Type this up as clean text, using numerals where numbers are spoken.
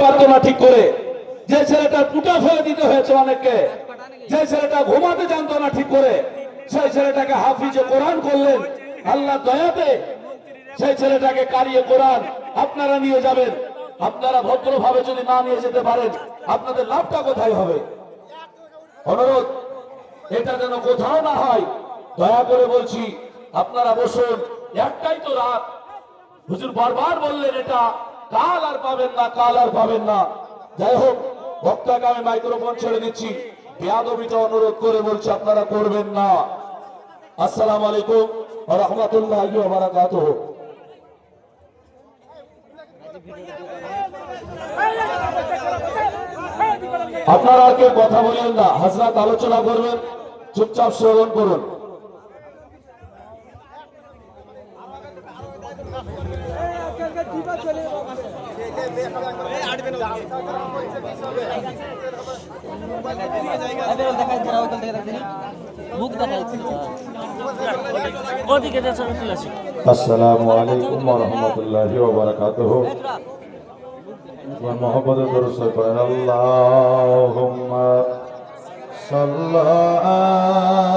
পারতো না ঠিক করে, যে ছেলেটা টুটা ফেলে দিতে হয়েছে অনেককে, যে ছেলেটা ঘুমাতে জানতো না ঠিক করে, সেই ছেলেটাকে হাফিজে কোরআন করলেন আল্লাহ দয়াতে। সেই ছেলেটাকে কারিয়ে কোরআন আপনারা নিয়ে যাবেন। আপনারা ভদ্রভাবে যদি না নিয়ে যেতে পারেন, আপনাদের লাভটা কোথায় হবে? অনুরোধ, এটা যেন কোথাও না হয়, দয়া করে বলছি। আপনারা বসুন, একটাই তো রাত। হুজুর বারবার বললেন এটা কাল আর পাবেন না, কাল আর পাবেন না। যাই হোক, বক্তাকে আমি মাইক্রোফোন ছেড়ে দিচ্ছি। বেয়াদবিটা অনুরোধ করে বলছি আপনারা করবেন না। আসসালামু আলাইকুম ওয়া রাহমাতুল্লাহি ওয়া বারাকাতুহু। আপনারা আর কেউ কথা বলেন না, হযরত আলোচনা করবেন, চুপচাপ শ্রবণ করুন। আসসালামু আলাইকুম ওয়া রাহমাতুল্লাহি ওয়া বারাকাতুহু। মুহাম্মদ রাসূল আল্লাহুম্মা সাল্লাল্লাহু